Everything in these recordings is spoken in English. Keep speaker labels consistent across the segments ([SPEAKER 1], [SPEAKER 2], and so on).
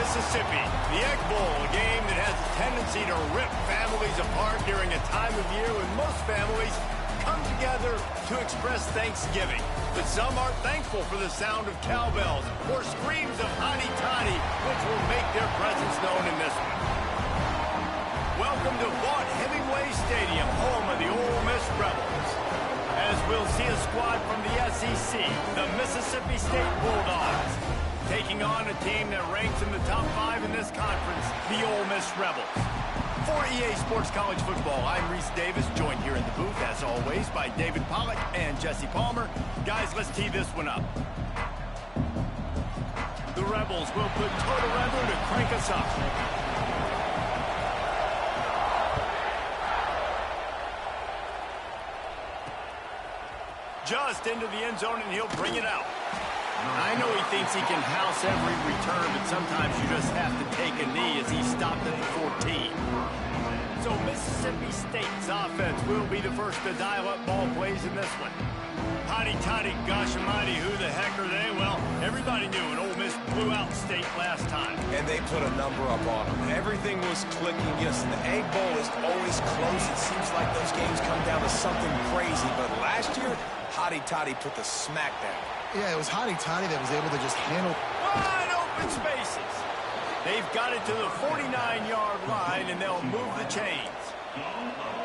[SPEAKER 1] Mississippi. The Egg Bowl, a game that has a tendency to rip families apart during a time of year when most families come together to express Thanksgiving. But some are thankful for the sound of cowbells or screams of hotty toddy, which will make their presence known in this one. Welcome to Vaught Hemingway Stadium, home of the Ole Miss Rebels. As we'll see a squad from the SEC, the Mississippi State Bulldogs, taking on a team that ranks in the top 5 in this conference, the Ole Miss Rebels. For EA Sports College Football, I'm Reese Davis, joined here in the booth, as always, by David Pollack and Jesse Palmer. Guys, let's tee this one up. The Rebels will put total weather to crank us up. Just into the end zone, and he'll bring it out. I know he thinks he can house every return, but sometimes you just have to take a knee as he stopped at the 14. So Mississippi State's offense will be the first to dial up ball plays in this one. Hotty toddy, gosh almighty, who the heck are they? Well, everybody knew an Ole Miss blew out State last time.
[SPEAKER 2] And they put a number up on them. Everything was clicking. Yes, the Egg Bowl is always close. It seems like those games come down to something crazy. But last year, Hotty Toddy put the smack down.
[SPEAKER 3] Yeah, it was Hotty Toddy that was able to just handle
[SPEAKER 1] wide open spaces. They've got it to the 49-yard line, and they'll move the chains.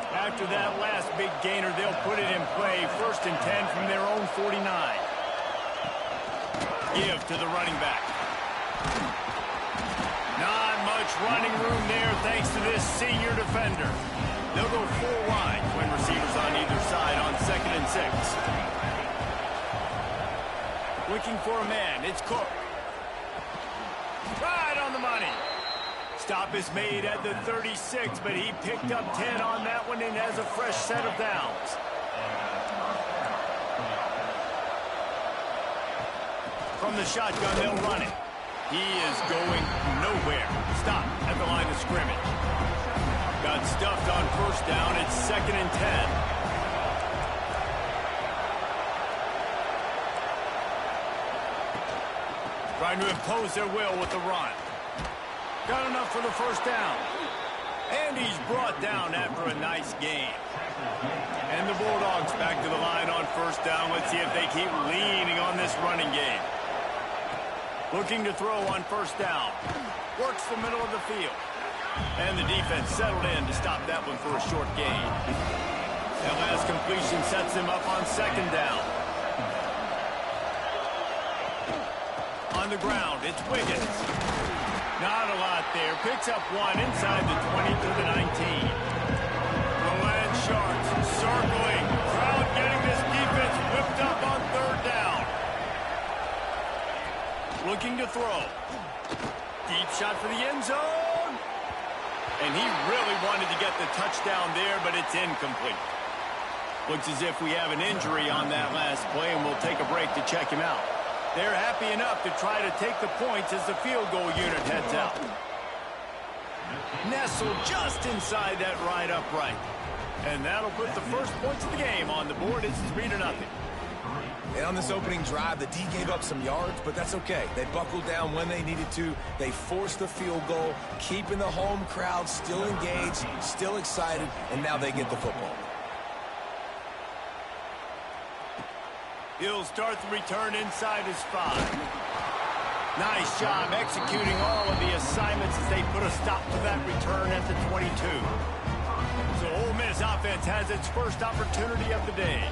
[SPEAKER 1] After that last big gainer, they'll put it in play. 1st and 10 from their own 49. Give to the running back. Not much running room there thanks to this senior defender. They'll go 4 wide, twin receivers on either side on 2nd and 6. Looking for a man, it's Cook. Right on the money. Stop is made at the 36, but he picked up 10 on that one and has a fresh set of downs. From the shotgun, they'll run it. He is going nowhere. Stop at the line of scrimmage. Got stuffed on 1st down. It's 2nd and 10. Trying to impose their will with the run. Got enough for the 1st down. And he's brought down after a nice game. And the Bulldogs back to the line on 1st down. Let's see if they keep leaning on this running game. Looking to throw on 1st down. Works the middle of the field. And the defense settled in to stop that one for a short gain. That last completion sets them up on 2nd down. On the ground, it's Wiggins. Not a lot there. Picks up 1 inside the 20 to the 19. The Land Sharks circling. Crowd getting this defense whipped up on 3rd down. Looking to throw. Deep shot for the end zone. And he really wanted to get the touchdown there, but it's incomplete. Looks as if we have an injury on that last play, and we'll take a break to check him out. They're happy enough to try to take the points as the field goal unit heads out. Nestled just inside that right upright. And that'll put the first points of the game on the board. It's 3-0.
[SPEAKER 2] And on this opening drive, the D gave up some yards, but that's okay. They buckled down when they needed to. They forced the field goal, keeping the home crowd still engaged, still excited, and now they get the football.
[SPEAKER 1] He'll start the return inside his 5. Nice job executing all of the assignments as they put a stop to that return at the 22. So Ole Miss offense has its first opportunity of the day.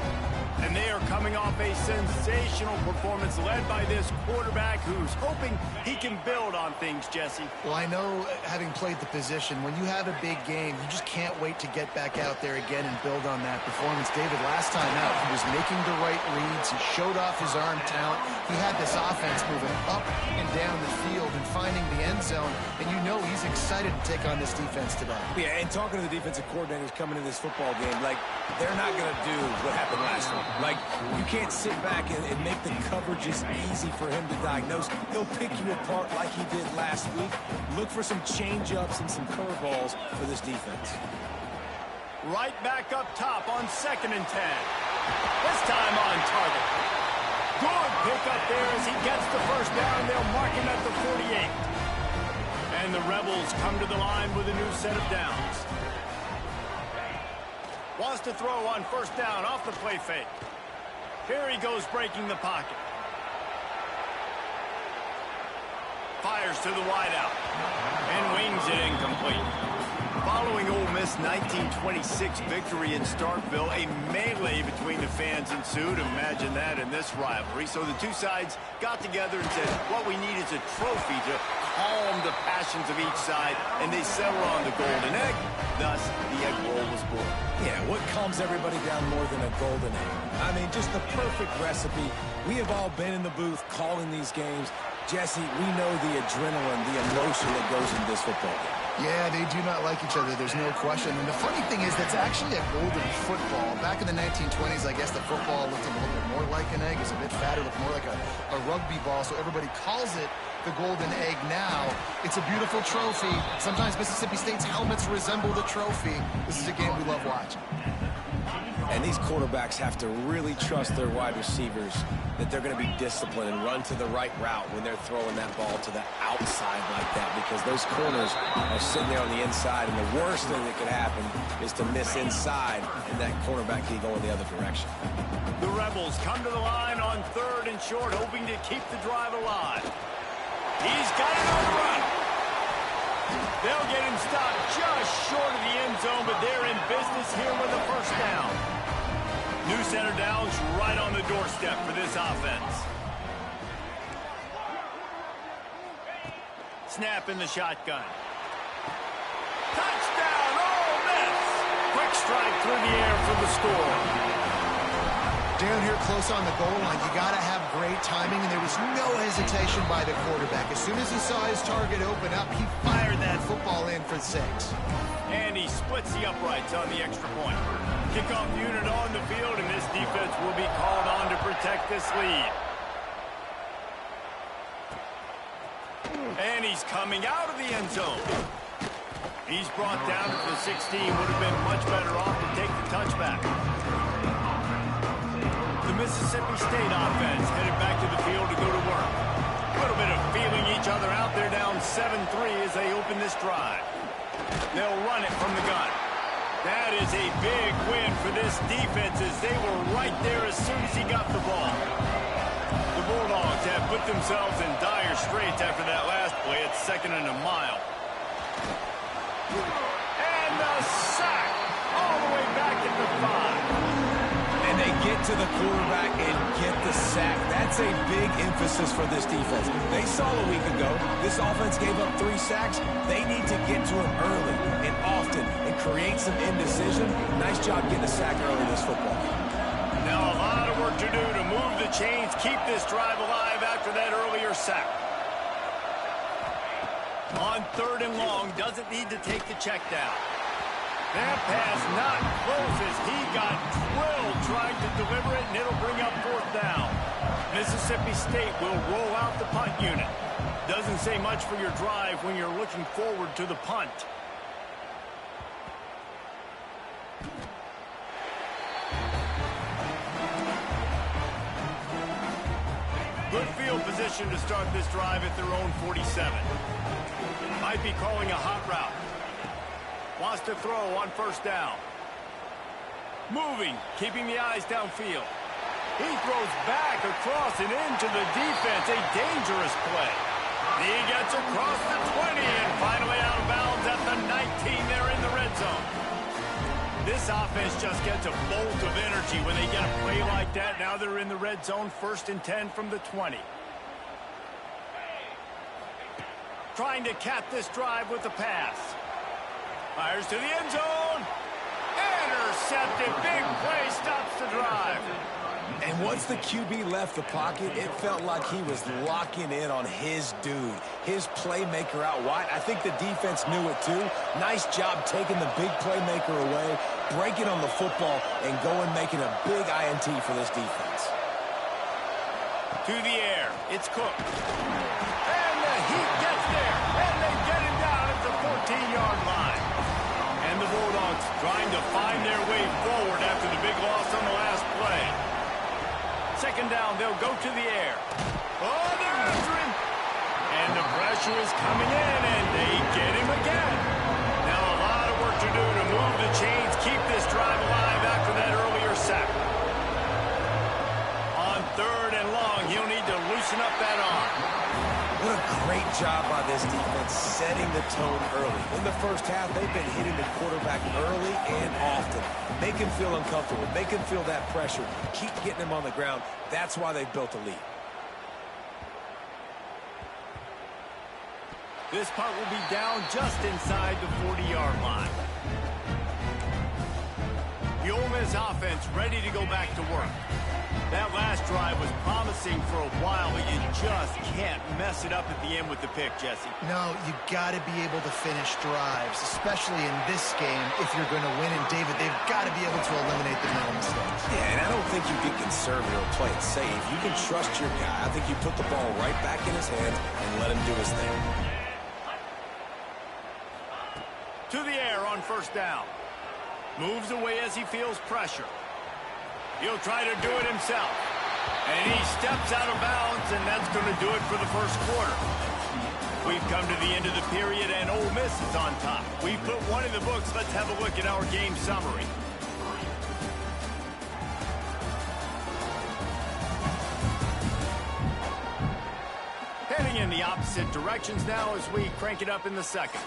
[SPEAKER 1] And they are coming off a sensational performance led by this quarterback who's hoping he can build on things, Jesse.
[SPEAKER 3] Well, I know, having played the position, when you have a big game, you just can't wait to get back out there again and build on that performance. David, last time out, he was making the right reads. He showed off his arm talent. He had this offense moving up and down the field and finding the end zone. And you know he's excited to take on this defense today.
[SPEAKER 2] Yeah, and talking to the defensive coordinators coming in this football game, like, they're not going to do what happened last week. Like, you can't sit back and make the coverages easy for him to diagnose. He'll pick you apart like he did last week. Look for some change-ups and some curveballs for this defense.
[SPEAKER 1] Right back up top on 2nd and 10. This time on target. Good pick up there as he gets the 1st down. They'll mark him at the 48. And the Rebels come to the line with a new set of downs. Wants to throw on first down off the play fake. Here he goes breaking the pocket. Fires to the wideout. And wings it incomplete. Following Ole Miss' 1926 victory in Starkville, a melee between the fans ensued. Imagine that in this rivalry. So the two sides got together and said, what we need is a trophy to calm the passions of each side, and they settle on the golden egg. Thus, the egg roll was born.
[SPEAKER 2] Yeah, what calms everybody down more than a golden egg? I mean, just the perfect recipe. We have all been in the booth calling these games. Jesse, we know the adrenaline, the emotion that goes into this football game.
[SPEAKER 3] Yeah, they do not like each other. There's no question. And the funny thing is that's actually a golden football. Back in the 1920s, I guess the football looked a little bit more like an egg. It was a bit fatter, looked more like a rugby ball. So everybody calls it the golden egg now. It's a beautiful trophy. Sometimes Mississippi State's helmets resemble the trophy. This is a game we love watching.
[SPEAKER 2] And these quarterbacks have to really trust their wide receivers that they're going to be disciplined and run to the right route when they're throwing that ball to the outside like that, because those corners are sitting there on the inside, and the worst thing that could happen is to miss inside and that cornerback can go in the other direction.
[SPEAKER 1] The Rebels come to the line on 3rd and short, hoping to keep the drive alive. He's got it on the run. They'll get him stopped just short of the end zone, but they're in business here with a first down. New center downs right on the doorstep for this offense. Snap in the shotgun. Touchdown, Ole Miss! Quick strike through the air for the score.
[SPEAKER 3] Down here close on the goal line, you got to have great timing, and there was no hesitation by the quarterback. As soon as he saw his target open up, he fired that football in for 6.
[SPEAKER 1] And he splits the uprights on the extra point. Kickoff unit on the field, and this defense will be called on to protect this lead. And he's coming out of the end zone. He's brought down to the 16. Would have been much better off to take the touchback. The Mississippi State offense headed back to the field to go to work. A little bit of feeling each other out. They're down 7-3 as they open this drive. They'll run it from the gun. That is a big win for this defense, as they were right there as soon as he got the ball. The Bulldogs have put themselves in dire straits after that last play. It's 2nd and a mile. And the sack all the way back at the 5.
[SPEAKER 2] And they get to the quarterback and get the sack. That's a big emphasis for this defense. They saw a week ago this offense gave up 3 sacks. They need to get to him early and often and create some indecision. Nice job getting a sack early this football game.
[SPEAKER 1] Now a lot of work to do to move the chains, keep this drive alive after that earlier sack. On 3rd and long, doesn't need to take the check down. That pass not close as he got drilled trying to deliver it, and it'll bring up 4th down. Mississippi State will roll out the punt unit. Doesn't say much for your drive when you're looking forward to the punt. Good field position to start this drive at their own 47. Might be calling a hot route. Wants to throw on first down. Moving, keeping the eyes downfield. He throws back across and into the defense. A dangerous play. He gets across the 20 and finally out of bounds at the 19. They're in the red zone. This offense just gets a bolt of energy when they get a play like that. Now they're in the red zone, 1st and 10 from the 20. Trying to cap this drive with the pass. Fires to the end zone. Intercepted. Big play stops the drive.
[SPEAKER 2] And once the QB left the pocket, it felt like he was locking in on his dude, his playmaker out wide. I think the defense knew it too. Nice job taking the big playmaker away, breaking on the football, and going making a big INT for this defense.
[SPEAKER 1] To the air. It's Cook. And the Heat gets there. And they get him down at the 14-yard line. And the Bulldogs trying to find their way forward after the big loss on the last play. 2nd down, they'll go to the air. Oh, they're after him. And the pressure pressure is coming in, and they get him again. Now a lot of work to do to move the chains, keep this drive alive after that earlier sack. On 3rd and long, he'll need to loosen up that arm.
[SPEAKER 2] What a great job by this defense setting the tone early. In the first half, they've been hitting the quarterback early and often. Make him feel uncomfortable. Make him feel that pressure. Keep getting him on the ground. That's why they've built a lead.
[SPEAKER 1] This punt will be down just inside the 40-yard line. The Ole Miss offense ready to go back to work. That last drive was promising for a while, but you just can't mess it up at the end with the pick, Jesse.
[SPEAKER 3] No, you got to be able to finish drives, especially in this game if you're going to win. And, David, they've got to be able to eliminate the mental mistakes.
[SPEAKER 2] Yeah, and I don't think you get conservative or play it safe. You can trust your guy. I think you put the ball right back in his hands and let him do his thing.
[SPEAKER 1] To the air on 1st down. Moves away as he feels pressure. He'll try to do it himself. And he steps out of bounds, and that's going to do it for the first quarter. We've come to the end of the period, and Ole Miss is on top. We put one in the books. Let's have a look at our game summary. Heading in the opposite directions now as we crank it up in the second.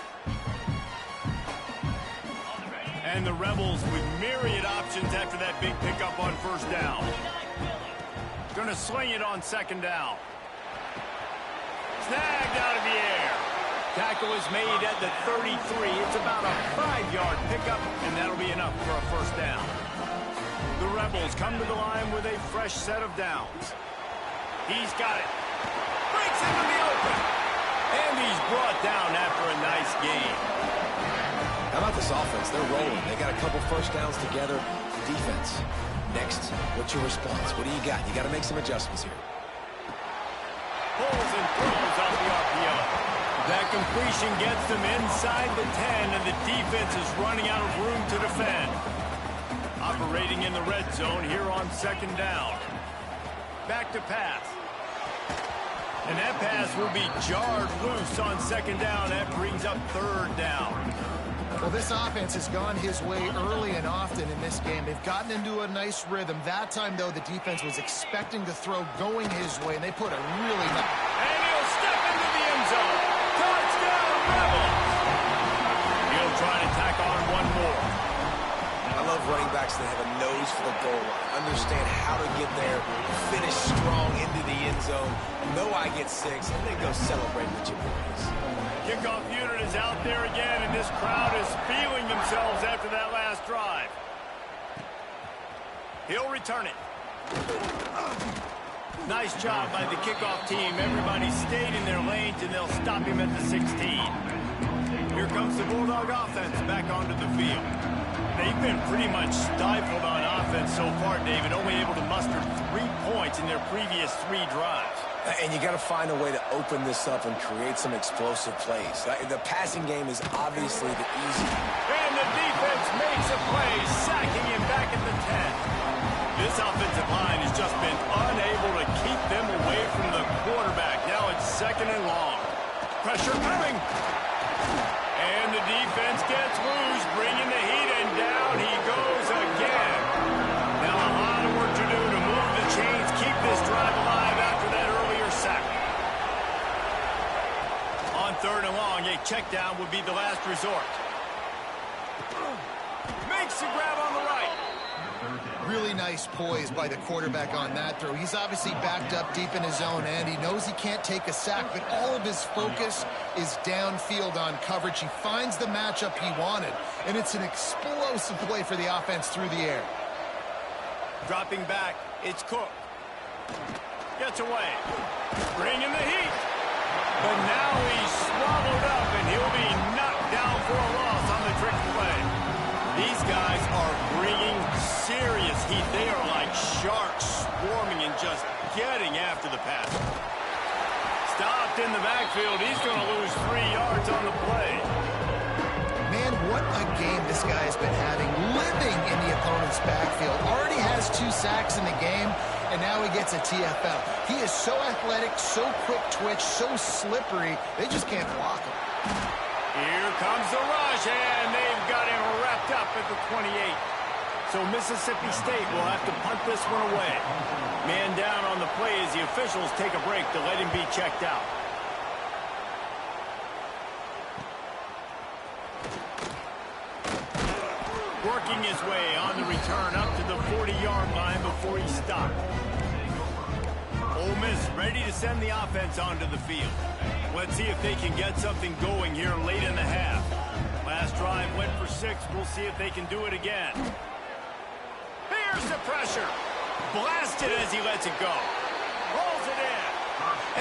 [SPEAKER 1] And the Rebels with myriad options after that big pickup on 1st down. Going to sling it on 2nd down. Snagged out of the air. Tackle is made at the 33. It's about a 5-yard pickup, and that'll be enough for a 1st down. The Rebels come to the line with a fresh set of downs. He's got it. Breaks into the open. And he's brought down after a nice game.
[SPEAKER 2] How about this offense? They're rolling. They got a couple 1st downs together. Defense. Next, what's your response? What do you got? You got to make some adjustments here.
[SPEAKER 1] Pulls and throws off the RPO. That completion gets them inside the 10, and the defense is running out of room to defend. Operating in the red zone here on 2nd down. Back to pass. And that pass will be jarred loose on 2nd down. That brings up 3rd down.
[SPEAKER 3] Well, this offense has gone his way early and often in this game. They've gotten into a nice rhythm. That time, though, the defense was expecting to throw going his way, and they put a really nice...
[SPEAKER 1] And he'll step into the end zone. Touchdown, Rebels! He'll try to tack on one more.
[SPEAKER 2] I love running backs that have a nose for the goal line. Understand how to get there, finish strong into the end zone, know I get 6, and then go celebrate with your boys.
[SPEAKER 1] Kickoff unit is out there again, and this crowd is feeling themselves after that last drive. He'll return it. Nice job by the kickoff team. Everybody stayed in their lanes, and they'll stop him at the 16. Here comes the Bulldog offense back onto the field. They've been pretty much stifled on offense so far, David, only able to muster 3 points in their previous 3 drives.
[SPEAKER 2] And you got to find a way to open this up and create some explosive plays. The passing game is obviously the easy.
[SPEAKER 1] And the defense makes a play, sacking him back at the 10. This offensive line has just been unable to keep them away from the quarterback. Now it's 2nd and long. Pressure coming. And the defense gets loose, bringing the heat, and down he goes again. Now a lot of work to do to move the chains, keep this drive alive after that earlier sack. On 3rd and long, a check down would be the last resort. Makes the grab on the right.
[SPEAKER 3] Really nice poise by the quarterback on that throw. He's obviously backed up deep in his own end. He knows he can't take a sack, but all of his focus is downfield on coverage. He finds the matchup he wanted, and it's an explosive play for the offense through the air.
[SPEAKER 1] Dropping back, it's Cook. Gets away. Bringing the heat. But now he's swallowed up, and he'll be knocked down for a loss on the trick play. These guys are bringing serious heat. They are like sharks swarming and just getting after the pass. Stopped in the backfield. He's going to lose 3 yards on the play.
[SPEAKER 3] Man, what a game this guy has been having, living in the opponent's backfield. Already has 2 sacks in the game, and now he gets a TFL. He is so athletic, so quick twitch, so slippery, they just can't block him.
[SPEAKER 1] Here comes the rush, and they've got him wrapped up at the 28. So Mississippi State will have to punt this one away. Man down on the play as the officials take a break to let him be checked out. Working his way on the return up to the 40-yard line before he stopped. Ole Miss ready to send the offense onto the field. Let's see if they can get something going here late in the half. Last drive went for 6. We'll see if they can do it again. Here's the pressure. Blasted as he lets it go. Rolls it in.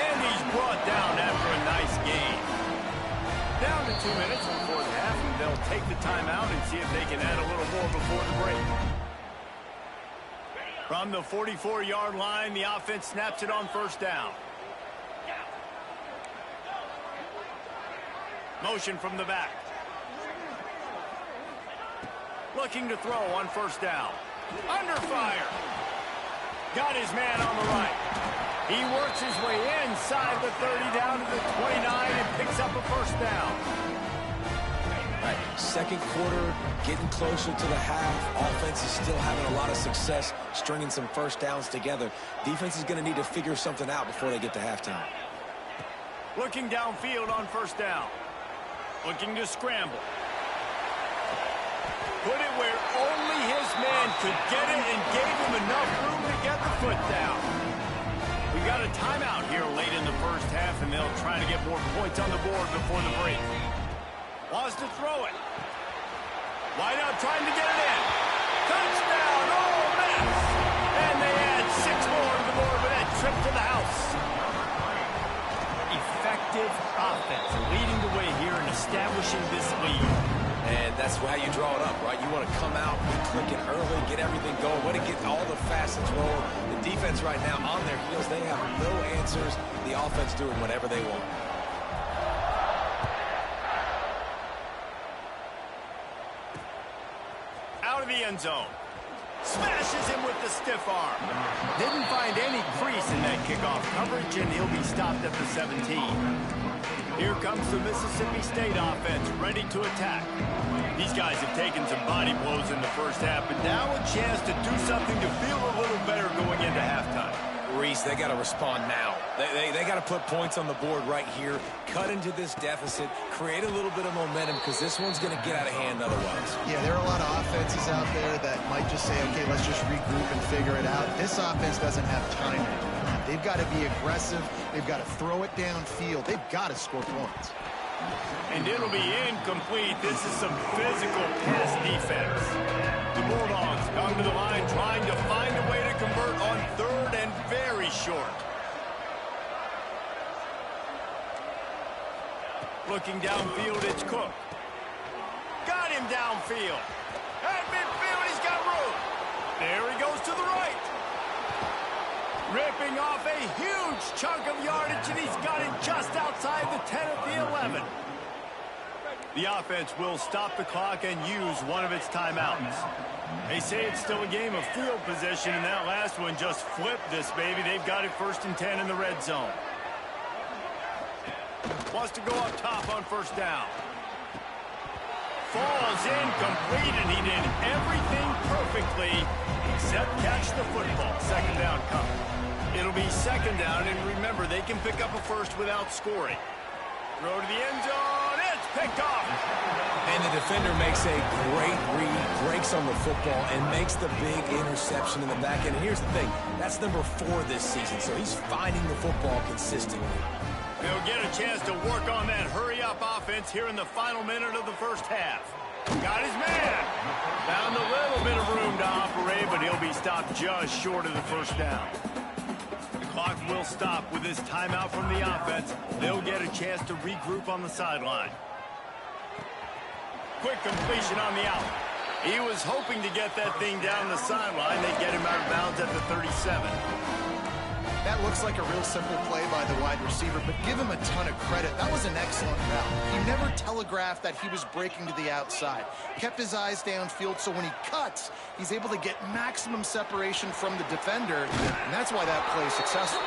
[SPEAKER 1] And he's brought down after a nice gain. Down to 2 minutes before the half, and they'll take the timeout and see if they can add a little more before the break. From the 44-yard line, the offense snaps it on first down. Motion from the back. Looking to throw on first down. Under fire. Got his man on the right. He works his way inside the 30 down to the 29 and picks up a first down.
[SPEAKER 2] Right. Second quarter, getting closer to the half. Offense is still having a lot of success stringing some first downs together. Defense is going to need to figure something out before they get to halftime.
[SPEAKER 1] Looking downfield on first down. Looking to scramble. Put it where only his man could get it and gave him enough room to get the foot down. We got a timeout here late in the first half, and they'll try to get more points on the board before the break. Wants to throw it. Wide out trying to get it in. Touchdown, Ole Miss! And they add 6 more to the board with that trip to the house. Effective offense leading the way here and establishing this lead.
[SPEAKER 2] And that's how you draw it up, right? You want to come out, be clicking early, get everything going, want to get all the facets rolling. The defense right now on their heels, they have no answers. The offense doing whatever they want.
[SPEAKER 1] Out of the end zone. Smashes him with the stiff arm. Didn't find any crease in that kickoff coverage, and he'll be stopped at the 17. Here comes the Mississippi State offense, ready to attack. These guys have taken some body blows in the first half, but now a chance to do something to feel a little better going into halftime.
[SPEAKER 2] Reese, they got to respond now. They got to put points on the board right here, cut into this deficit, create a little bit of momentum, because this one's going to get out of hand otherwise.
[SPEAKER 3] Yeah, there are a lot of offenses out there that might just say, okay, let's just regroup and figure it out. This offense doesn't have time to do that. They've got to be aggressive. They've got to throw it downfield. They've got to score points.
[SPEAKER 1] And it'll be incomplete. This is some physical pass defense. The Bulldogs come to the line trying to find a way to convert on third and very short. Looking downfield, it's Cook. Got him downfield. At midfield, he's got room. There he goes to the right. Ripping off a huge chunk of yardage, and he's got it just outside the 10 at the 11. The offense will stop the clock and use one of its timeouts. They say it's still a game of field position, and that last one just flipped this baby. They've got it 1st and 10 in the red zone. Wants to go up top on first down. Falls incomplete, and he did everything perfectly except catch the football. Second down coming. It'll be second down, and remember, they can pick up a first without scoring. Throw to the end zone. It's picked off.
[SPEAKER 2] And the defender makes a great read, breaks on the football, and makes the big interception in the back end. And here's the thing, that's number 4 this season, so he's finding the football consistently.
[SPEAKER 1] They'll get a chance to work on that hurry-up offense here in the final minute of the first half. Got his man. Found a little bit of room to operate, but he'll be stopped just short of the first down. The clock will stop with this timeout from the offense. They'll get a chance to regroup on the sideline. Quick completion on the out. He was hoping to get that thing down the sideline. They get him out of bounds at the 37.
[SPEAKER 3] That looks like a real simple play by the wide receiver, but give him a ton of credit. That was an excellent route. He never telegraphed that he was breaking to the outside. Kept his eyes downfield, so when he cuts, he's able to get maximum separation from the defender, and that's why that play is successful.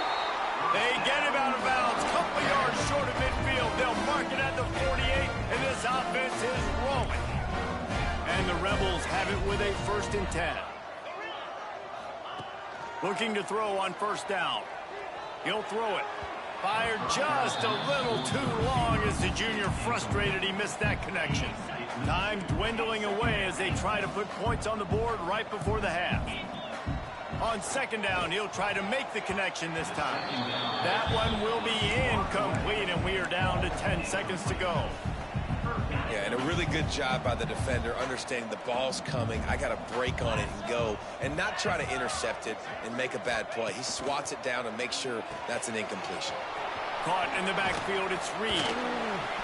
[SPEAKER 1] They get him out of bounds, couple yards short of midfield. They'll mark it at the 48, and this offense is rolling. And the Rebels have it with a 1st and 10. Looking to throw on 1st down. He'll throw it. Fired just a little too long as the junior frustrated he missed that connection. Time dwindling away as they try to put points on the board right before the half. On 2nd down, he'll try to make the connection this time. That one will be incomplete, and we are down to 10 seconds to go.
[SPEAKER 2] Yeah, and a really good job by the defender understanding the ball's coming. I got to break on it and go and not try to intercept it and make a bad play. He swats it down and makes sure that's an incompletion.
[SPEAKER 1] Caught in the backfield, it's Reed.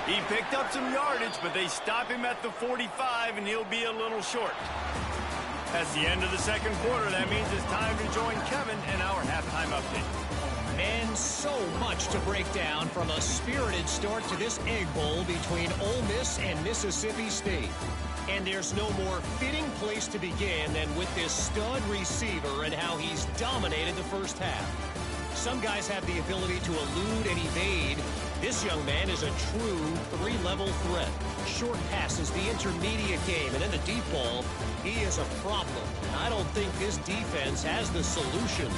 [SPEAKER 1] He picked up some yardage, but they stop him at the 45, and he'll be a little short. That's the end of the 2nd quarter. That means it's time to join Kevin in our halftime update.
[SPEAKER 4] And so much to break down from a spirited start to this Egg Bowl between Ole Miss and Mississippi State. And there's no more fitting place to begin than with this stud receiver and how he's dominated the 1st half. Some guys have the ability to elude and evade. This young man is a true 3-level threat. Short passes, the intermediate game, and in the deep ball, he is a problem. I don't think this defense has the solution.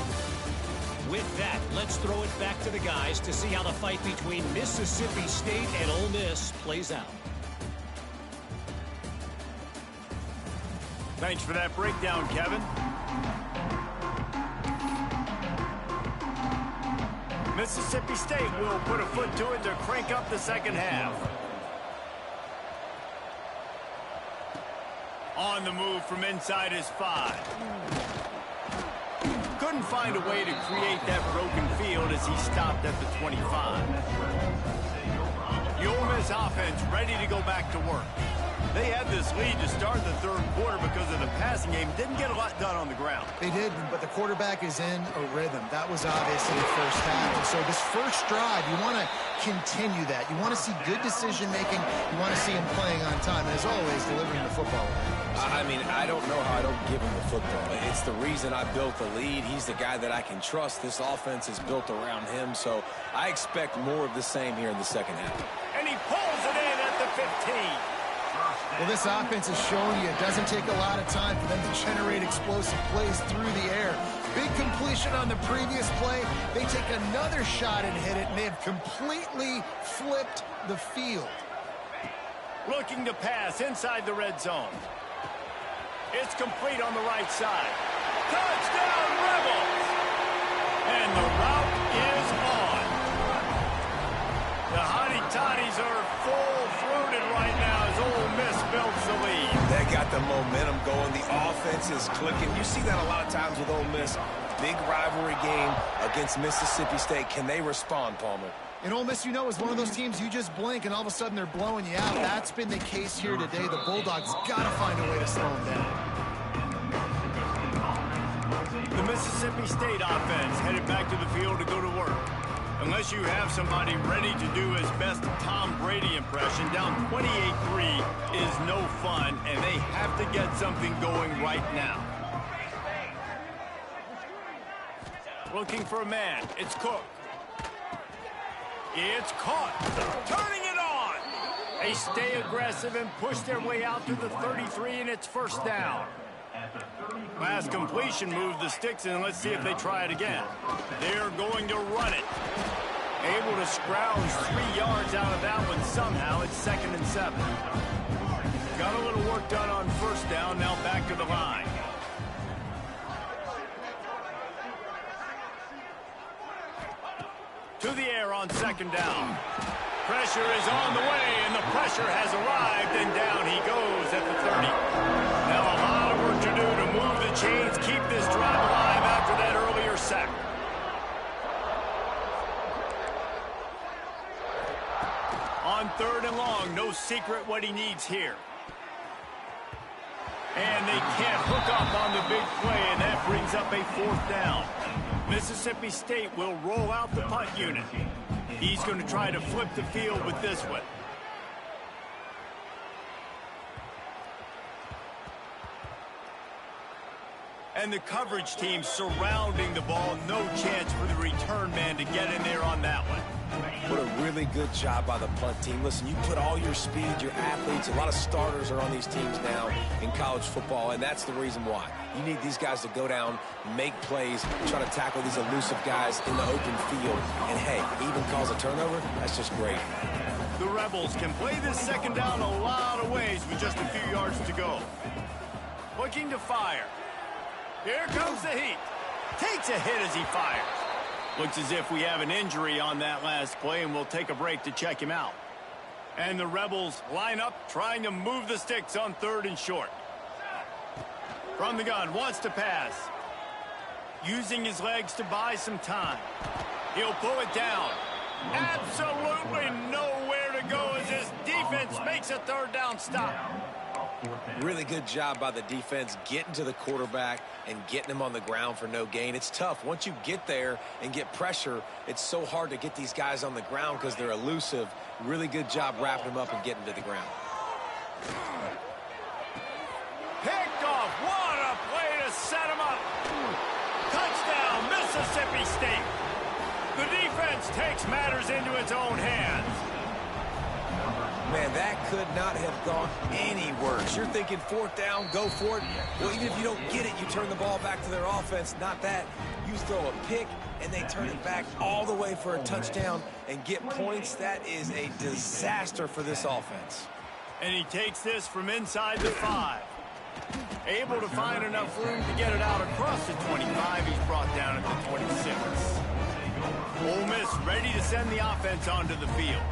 [SPEAKER 4] With that, let's throw it back to the guys to see how the fight between Mississippi State and Ole Miss plays out.
[SPEAKER 1] Thanks for that breakdown, Kevin. Mississippi State will put a foot to it to crank up the 2nd half. On the move from inside his 5. Couldn't find a way to create that broken field as he stopped at the 25. The Ole Miss offense ready to go back to work. They had this lead to start the 3rd quarter because of the passing game. Didn't get a lot done on the ground.
[SPEAKER 3] They did, but the quarterback is in a rhythm. That was obvious in the 1st half. And so this 1st drive, you want to continue that. You want to see good decision-making. You want to see him playing on time. And as always, delivering the football.
[SPEAKER 2] I mean, I don't know how I don't give him the football. It's the reason I built the lead. He's the guy that I can trust. This offense is built around him, so I expect more of the same here in the 2nd half.
[SPEAKER 1] And he pulls it in at the 15.
[SPEAKER 3] Well, this offense is showing you it doesn't take a lot of time for them to generate explosive plays through the air. Big completion on the previous play. They take another shot and hit it, and they have completely flipped the field.
[SPEAKER 1] Looking to pass inside the red zone. It's complete on the right side. Touchdown, Rebels! And the route is on. The Hottie-Toddies are full-throated right now as Ole Miss builds the lead.
[SPEAKER 2] They got the momentum going. The offense is clicking. You see that a lot of times with Ole Miss. Big rivalry game against Mississippi State. Can they respond, Palmer?
[SPEAKER 3] And Ole Miss, you know, is one of those teams you just blink and all of a sudden they're blowing you out. That's been the case here today. The Bulldogs got to find a way to slow them down.
[SPEAKER 1] The Mississippi State offense headed back to the field to go to work. Unless you have somebody ready to do his best Tom Brady impression, down 28-3 is no fun, and they have to get something going right now. Looking for a man. It's Cook. It's caught. Turning it on. They stay aggressive and push their way out to the 33, and it's 1st down. Last completion moved the sticks, and let's see if they try it again. They're going to run it. Able to scrounge 3 yards out of that one somehow. It's 2nd and 7. Got a little work done on 1st down, now back to the line. To the air on 2nd down. Pressure is on the way, and the pressure has arrived, and down he goes at the 30. Now a lot of work to do to move the chains, keep this drive alive after that earlier sack. On 3rd and long, no secret what he needs here. And they can't hook up on the big play, and that brings up a 4th down. Mississippi State will roll out the punt unit. He's going to try to flip the field with this one. And the coverage team surrounding the ball. No chance for the return man to get in there on that one.
[SPEAKER 2] What a really good job by the punt team. Listen, you put all your speed, your athletes, a lot of starters are on these teams now in college football, and that's the reason why. You need these guys to go down, make plays, try to tackle these elusive guys in the open field. And, hey, even cause a turnover, that's just great.
[SPEAKER 1] The Rebels can play this second down a lot of ways with just a few yards to go. Looking to fire. Here comes the heat. Takes a hit as he fires. Looks as if we have an injury on that last play, and we'll take a break to check him out. And the Rebels line up, trying to move the sticks on 3rd and short. From the gun, wants to pass. Using his legs to buy some time. He'll pull it down. Absolutely nowhere to go as his defense makes a 3rd down stop.
[SPEAKER 2] Really good job by the defense getting to the quarterback and getting him on the ground for no gain. It's tough. Once you get there and get pressure, it's so hard to get these guys on the ground because they're elusive. Really good job wrapping them up and getting to the ground.
[SPEAKER 1] Picked off. What a play to set him up. Touchdown, Mississippi State. The defense takes matters into its own hands.
[SPEAKER 2] Man, that could not have gone any worse. You're thinking 4th down, go for it. Well, even if you don't get it, you turn the ball back to their offense. Not that. You throw a pick, and they turn it back all the way for a touchdown and get points. That is a disaster for this offense.
[SPEAKER 1] And he takes this from inside the 5. Able to find enough room to get it out across the 25. He's brought down at the 26. Ole Miss ready to send the offense onto the field.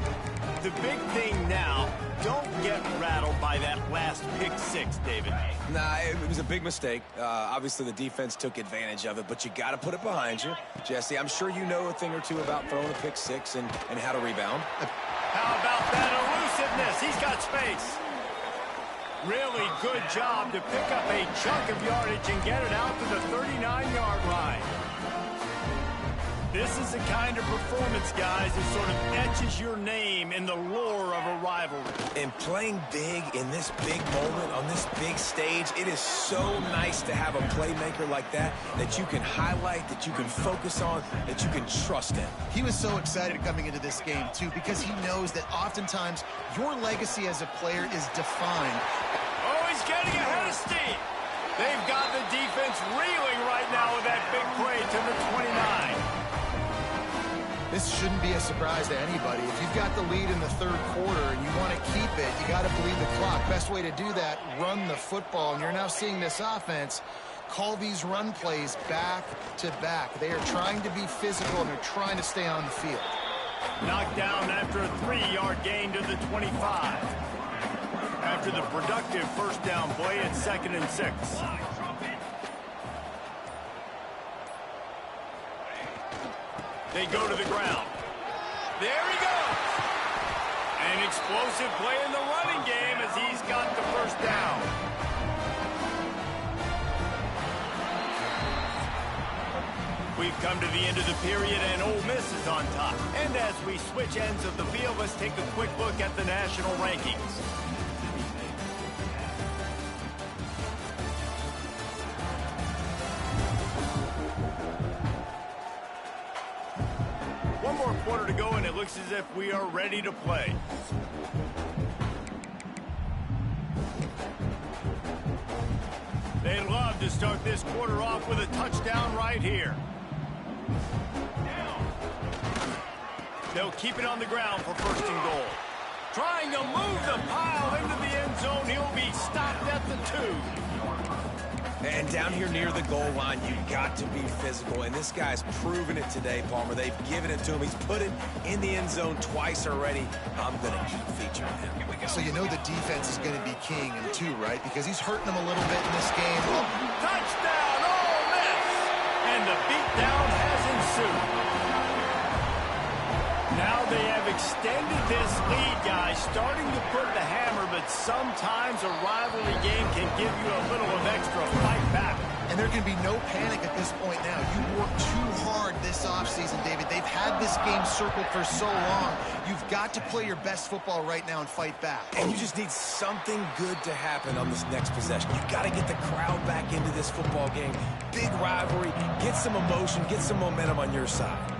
[SPEAKER 1] The big thing now, don't get rattled by that last pick 6, David.
[SPEAKER 2] Nah, it was a big mistake. Obviously, the defense took advantage of it, but you got to put it behind you. Jesse, I'm sure you know a thing or two about throwing a pick 6 and how to rebound.
[SPEAKER 1] How about that elusiveness? He's got space. Really good job to pick up a chunk of yardage and get it out to the 39-yard line. This is the kind of performance, guys, that sort of etches your name in the lore of a rivalry.
[SPEAKER 2] And playing big in this big moment, on this big stage, it is so nice to have a playmaker like that you can highlight, that you can focus on, that you can trust in.
[SPEAKER 3] He was so excited coming into this game, too, because he knows that oftentimes your legacy as a player is defined.
[SPEAKER 1] Oh, he's getting ahead of steam. They've got the defense reeling right now with that big play to the 29.
[SPEAKER 3] This shouldn't be a surprise to anybody. If you've got the lead in the 3rd quarter and you want to keep it, you got to bleed the clock. Best way to do that, run the football. And you're now seeing this offense call these run plays back to back. They are trying to be physical, and they're trying to stay on the field.
[SPEAKER 1] Knocked down after a 3-yard gain to the 25. After the productive 1st down play at 2nd and 6. They go to the ground. There he goes. An explosive play in the running game as he's got the 1st down. We've come to the end of the period, and Ole Miss is on top. And as we switch ends of the field, let's take a quick look at the national rankings. One more quarter to go, and it looks as if we are ready to play. They'd love to start this quarter off with a touchdown right here. They'll keep it on the ground for 1st and goal. Trying to move the pile into the end zone. He'll be stopped at the 2.
[SPEAKER 2] And down here near the goal line, you've got to be physical. And this guy's proven it today, Palmer. They've given it to him. He's put it in the end zone twice already. I'm going to keep featuring him.
[SPEAKER 3] So you know the defense is going to be king in 2, right? Because he's hurting them a little bit in this game. Oh.
[SPEAKER 1] Touchdown, Ole Miss! And the beatdown has ensued. Now they have extended this lead, guys, starting to put the hammer, but sometimes a rivalry game can give you a little of extra fight back.
[SPEAKER 3] And there can be no panic at this point now. You worked too hard this offseason, David. They've had this game circled for so long. You've got to play your best football right now and fight back.
[SPEAKER 2] And you just need something good to happen on this next possession. You got to get the crowd back into this football game. Big rivalry. Get some emotion. Get some momentum on your side.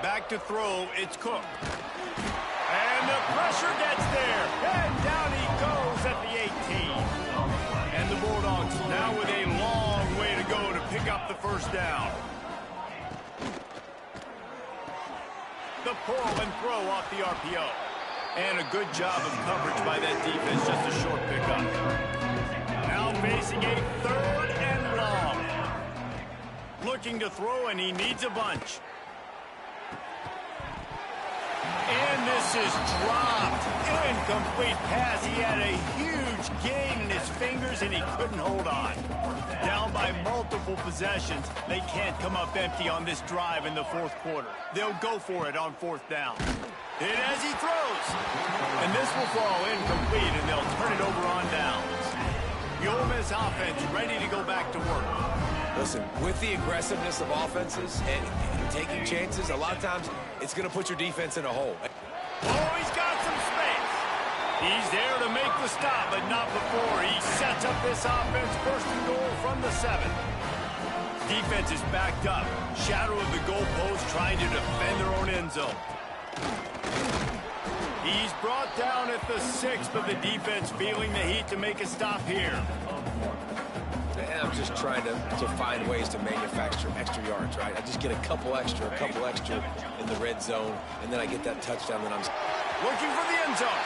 [SPEAKER 1] Back to throw, it's Cook. And the pressure gets there. And down he goes at the 18. And the Bulldogs now with a long way to go to pick up the first down. The pull and throw off the RPO. And a good job of coverage by that defense, just a short pickup. Now facing a 3rd and long. Looking to throw, and he needs a bunch. And this is dropped. Incomplete pass. He had a huge gain in his fingers, and he couldn't hold on. Down by multiple possessions. They can't come up empty on this drive in the 4th quarter. They'll go for it on 4th down. And as he throws. And this will fall incomplete, and they'll turn it over on downs. The Ole Miss offense ready to go back to work.
[SPEAKER 2] Listen, with the aggressiveness of offenses and taking chances, a lot of times it's going to put your defense in a hole.
[SPEAKER 1] Oh, he's got some space. He's there to make the stop, but not before. He sets up this offense 1st and goal from the 7. Defense is backed up. Shadow of the goalpost trying to defend their own end zone. He's brought down at the 6, but the defense feeling the heat to make a stop here.
[SPEAKER 2] And I'm just trying to find ways to manufacture extra yards, right? I just get a couple extra in the red zone, and then I get that touchdown, and I'm
[SPEAKER 1] looking for the end zone.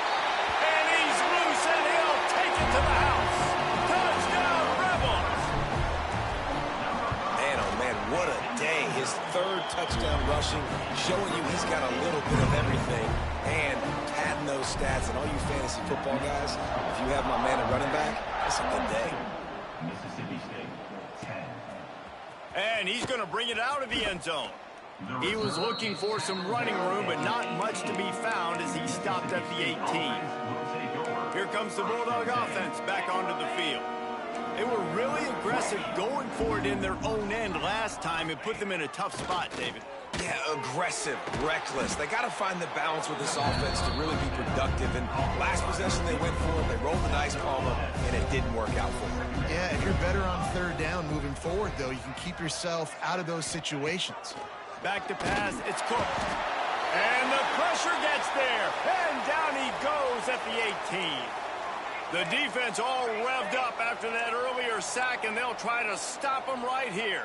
[SPEAKER 1] And he's loose, and he'll take it to the house. Touchdown, Rebels!
[SPEAKER 2] Man, oh man, what a day. His 3rd touchdown rushing, showing you he's got a little bit of everything, and padding those stats. And all you fantasy football guys, if you have my man at running back, that's a good day.
[SPEAKER 1] And he's going to bring it out of the end zone. He was looking for some running room, but not much to be found as he stopped at the 18. Here comes the Bulldog offense back onto the field. They were really aggressive going for it in their own end last time. It put them in a tough spot, David.
[SPEAKER 2] Yeah, aggressive, reckless. They got to find the balance with this offense to really be productive. And last possession they went for it. They rolled the dice, Palma, and it didn't work out for them.
[SPEAKER 3] Yeah, if you're better on 3rd down moving forward, though, you can keep yourself out of those situations.
[SPEAKER 1] Back to pass, it's Cook. And the pressure gets there. And down he goes at the 18. The defense all revved up after that earlier sack, and they'll try to stop him right here.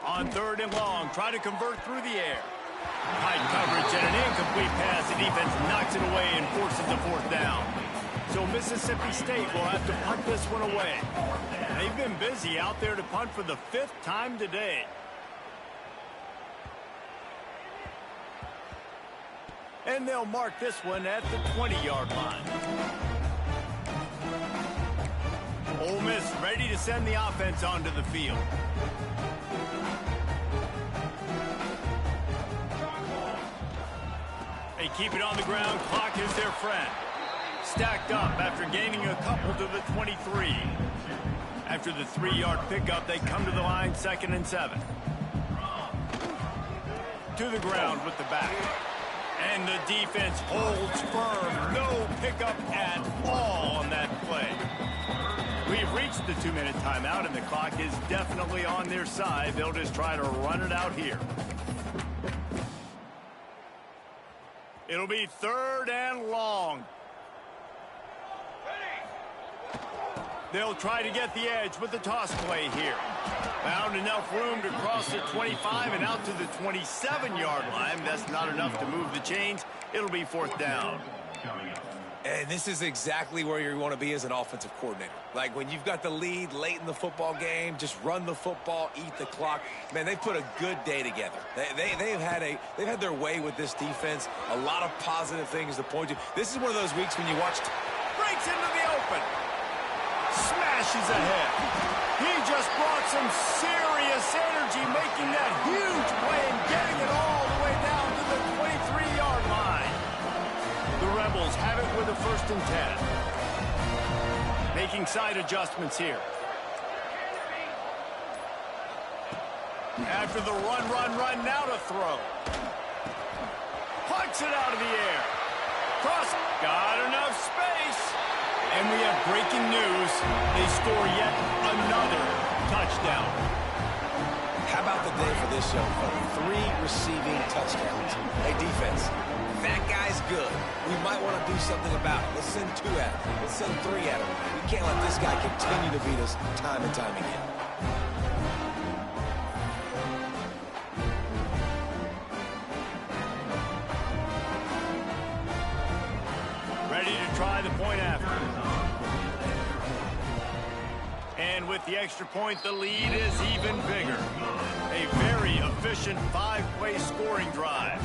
[SPEAKER 1] On 3rd and long, try to convert through the air. Tight coverage and an incomplete pass. The defense knocks it away and forces the 4th down. So Mississippi State will have to punt this one away. They've been busy out there to punt for the 5th time today. And they'll mark this one at the 20-yard line. Ole Miss ready to send the offense onto the field. They keep it on the ground. Clock is their friend. Stacked up after gaining a couple to the 23. After the 3-yard pickup, they come to the line 2nd and 7. To the ground with the back. And the defense holds firm. No pickup at all on that play. We've reached the 2-minute timeout, and the clock is definitely on their side. They'll just try to run it out here. It'll be 3rd and long. They'll try to get the edge with the toss play here. Found enough room to cross the 25 and out to the 27-yard line. That's not enough to move the chains. It'll be 4th down.
[SPEAKER 2] And this is exactly where you want to be as an offensive coordinator. Like when you've got the lead late in the football game, just run the football, eat the clock. Man, they've put a good day together. They've had their way with this defense. A lot of positive things to point to. This is one of those weeks when you watch.
[SPEAKER 1] Breaks into the open. Smashes ahead. He just brought making side adjustments here. After the run, now to throw. Pucks it out of the air. Cross, got enough space. And we have breaking news. They score yet another touchdown.
[SPEAKER 2] How about the day for this young fella? 3 receiving touchdowns. Hey, defense, that guy's good. We might want to do something about it. Let's send 2 at him. Let's send 3 at him. We can't let this guy continue to beat us time and time again.
[SPEAKER 1] Ready to try the point after. And with the extra point, the lead is even bigger. A very efficient 5-play scoring drive.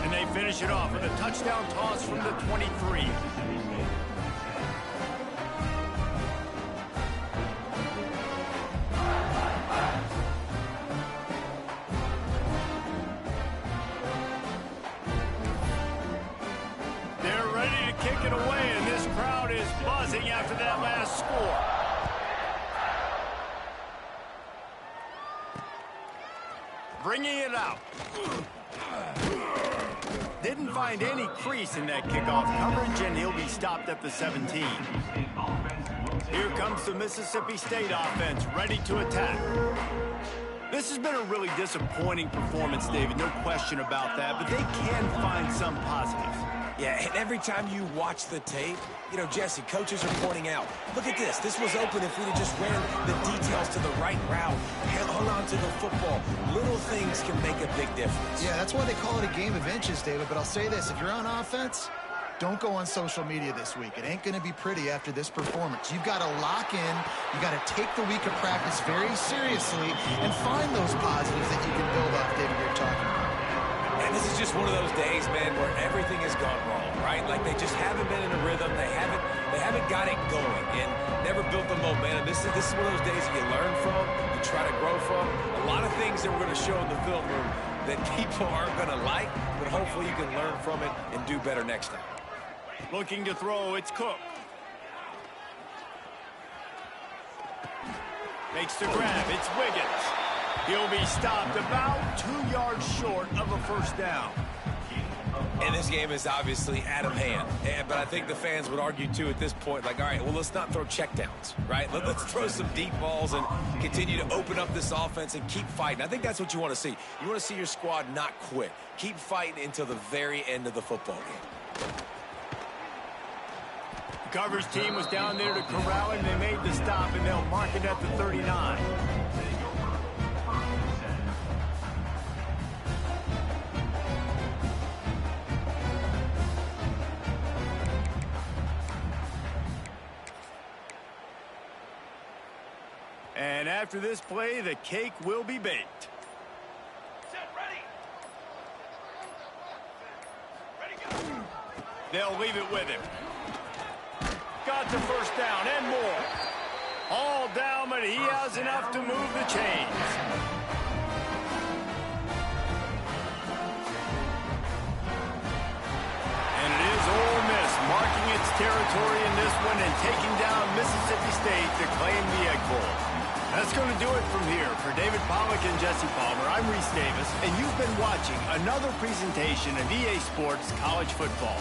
[SPEAKER 1] And they finish it off with a touchdown toss from the 23. They're ready to kick it away, and this crowd is buzzing after that last score. Bringing it out. Didn't find any crease in that kickoff coverage, and he'll be stopped at the 17. Here comes the Mississippi State offense, ready to attack. This has been a really disappointing performance, David, no question about that, but they can find some positives.
[SPEAKER 2] Yeah, and every time you watch the tape, you know, Jesse, coaches are pointing out, look at this. This was open if we'd have just ran the details to the right route, hung on to the football. Little things can make a big difference.
[SPEAKER 3] Yeah, that's why they call it a game of inches, David. But I'll say this, if you're on offense, don't go on social media this week. It ain't going to be pretty after this performance. You've got to lock in. You got to take the week of practice very seriously and find those positives that you can build off, David, you're talking about.
[SPEAKER 2] And this is just one of those days, man, where everything has gone wrong, right? Like they just haven't been in a rhythm. They haven't got it going and never built the momentum. This is one of those days that you learn from, you try to grow from. A lot of things that we're going to show in the film room that people aren't going to like, but hopefully you can learn from it and do better next time.
[SPEAKER 1] Looking to throw, it's Cook. Makes the grab, it's Wiggins. He'll be stopped about 2 yards short of a first down.
[SPEAKER 2] And this game is obviously out of hand. But I think the fans would argue, too, at this point, like, all right, well, let's not throw checkdowns, right? Let's throw some deep balls and continue to open up this offense and keep fighting. I think that's what you want to see. You want to see your squad not quit. Keep fighting until the very end of the football game.
[SPEAKER 1] The coverage team was down there to corral him. They made the stop, and they'll mark it at the 39. And after this play, the cake will be baked. They'll leave it with him. Got the first down and more. All down, but he has enough to move the chains. And it is Ole Miss marking its territory in this one and taking down Mississippi State to claim the Egg Bowl. That's going to do it from here. For David Pollack and Jesse Palmer, I'm Reese Davis, and you've been watching another presentation of EA Sports College Football.